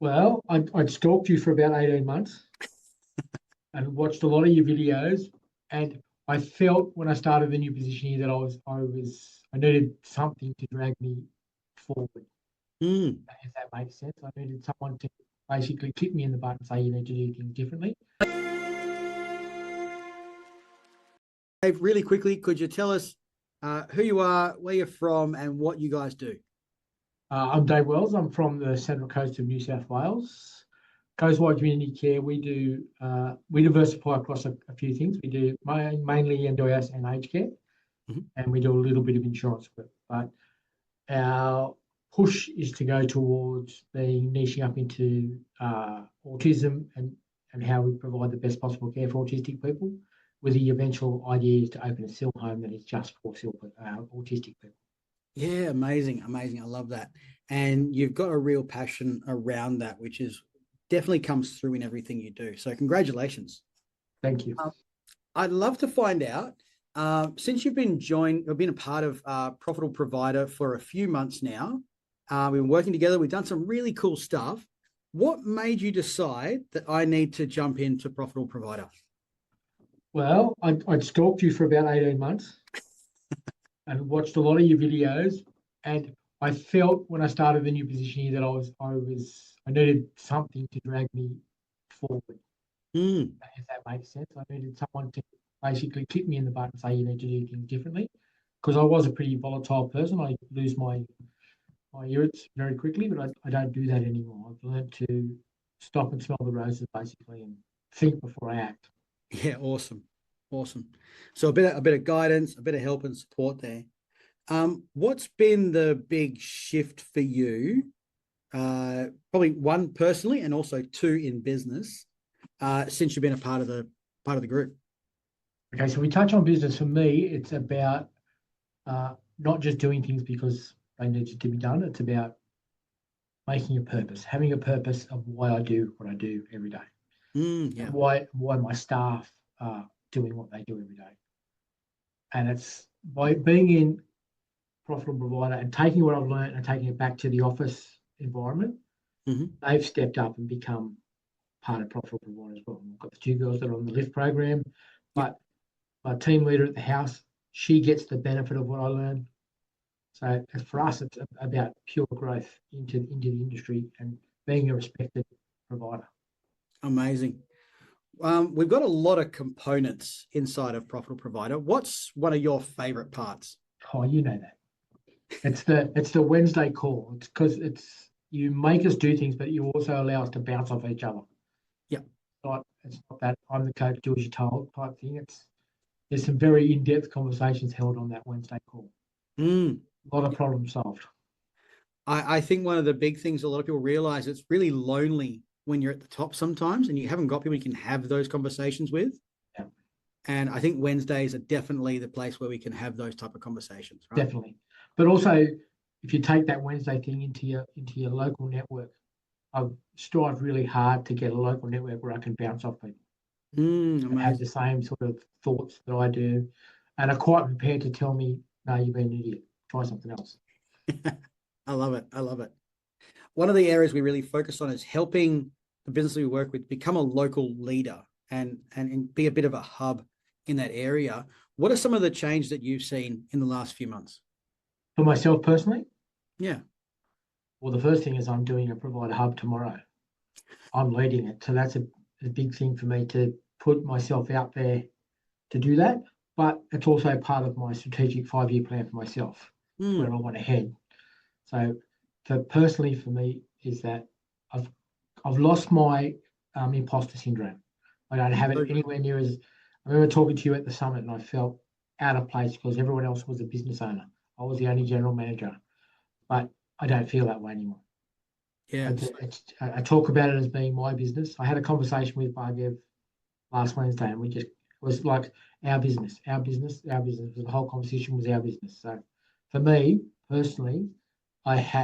Well, I'd stalked you for about 18 months and watched a lot of your videos. And I felt when I started the new position here that I needed something to drag me forward. Mm. If that makes sense. I needed someone to basically kick me in the butt and say you need to do things differently. Dave, really quickly, could you tell us who you are, where you're from, and what you guys do? I'm Dave Wells. I'm from the Central Coast of New South Wales. Coastwide Community Care. We diversify across a few things. We do mainly NDIS and aged care, and we do a little bit of insurance work. But our push is to go towards being niching up into autism and how we provide the best possible care for autistic people, with the eventual idea is to open a SIL home that is just for autistic people. Yeah, amazing, amazing. I love that. And you've got a real passion around that, which is definitely comes through in everything you do. So congratulations. Thank you. I'd love to find out, since you've been a part of Profitable Provider for a few months now, we've been working together, we've done some really cool stuff. What made you decide that I need to jump into Profitable Provider? Well, I'd stalked you for about 18 months and watched a lot of your videos. And I felt when I started the new position here that I needed something to drag me forward. If that makes sense. I needed someone to basically kick me in the butt and say you need to do things differently. Because I was a pretty volatile person. I lose my irrits very quickly, but I don't do that anymore. I've learned to stop and smell the roses basically and think before I act. Yeah, awesome. Awesome. So a bit of guidance, a bit of help and support there. What's been the big shift for you? Probably one personally and also two in business, since you've been a part of the group. Okay, so we touch on business. For me, it's about not just doing things because they need to be done. It's about making a purpose, having a purpose of why I do what I do every day. Yeah. And why my staff are doing what they do every day. And it's by being in Profitable Provider and taking what I've learned and taking it back to the office environment, they've stepped up and become part of Profitable Provider as well. We've got the two girls that are on the lift program, but my team leader at the house, she gets the benefit of what I learn. So for us, it's about pure growth into the industry and being a respected provider. Amazing. We've got a lot of components inside of Profitable Provider. What's one of your favorite parts? Oh, you know that. It's the Wednesday call. It's because you make us do things, but you also allow us to bounce off each other. Yeah. It's not that I'm the coach, do as you're told type thing. There's some very in-depth conversations held on that Wednesday call. A lot of problems solved. I think one of the big things a lot of people realize, it's really lonely when you're at the top sometimes and you haven't got people you can have those conversations with. Yeah. And I think Wednesdays are definitely the place where we can have those type of conversations. Right? Definitely. But also, if you take that Wednesday thing into your local network, I've strived really hard to get a local network where I can bounce off people and have the same sort of thoughts that I do, and are quite prepared to tell me, no, you've been an idiot. Try something else. I love it. I love it. One of the areas we really focus on is helping the business we work with become a local leader and be a bit of a hub in that area. What are some of the changes that you've seen in the last few months? For myself personally? Yeah. Well, the first thing is I'm doing a provider hub tomorrow. I'm leading it. So that's a big thing for me to put myself out there to do that. But it's also part of my strategic 5-year plan for myself, where I want to head. So personally for me is that I've lost my imposter syndrome. I don't have it anywhere near as. I remember talking to you at the summit and I felt out of place because everyone else was a business owner. I was the only general manager, but I don't feel that way anymore. Yeah. I talk about it as being my business. I had a conversation with Bhargav last Wednesday and it was like our business. The whole conversation was our business. So for me personally,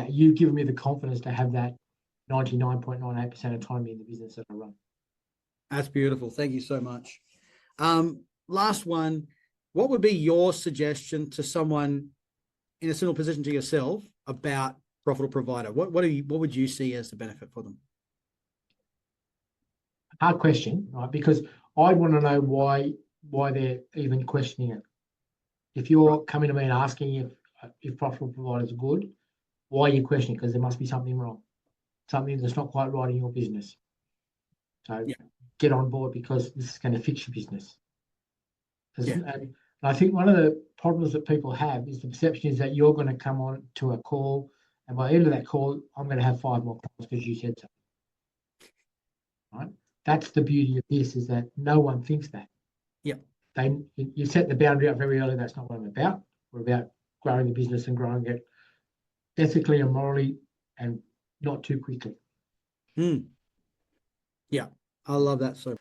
you've given me the confidence to have that 99.98% autonomy in the business that I run. That's beautiful. Thank you so much. Last one, what would be your suggestion to someone in a similar position to yourself about Profitable Provider? What would you see as the benefit for them? hard question, right? Because I want to know why they're even questioning it. If you're coming to me and asking if profitable providers are good, why are you questioning? Because there must be something wrong, something that's not quite right in your business. So Yeah. get on board, because this is going to fix your business. Yeah. And I think one of the problems that people have is the perception is that you're going to come on to a call, and by the end of that call, I'm going to have 5 more calls because you said so. Right? That's the beauty of this, is that no one thinks that. Yeah. You set the boundary up very early. That's not what I'm about. We're about growing the business and growing it ethically and morally, and not too quickly. Yeah, I love that so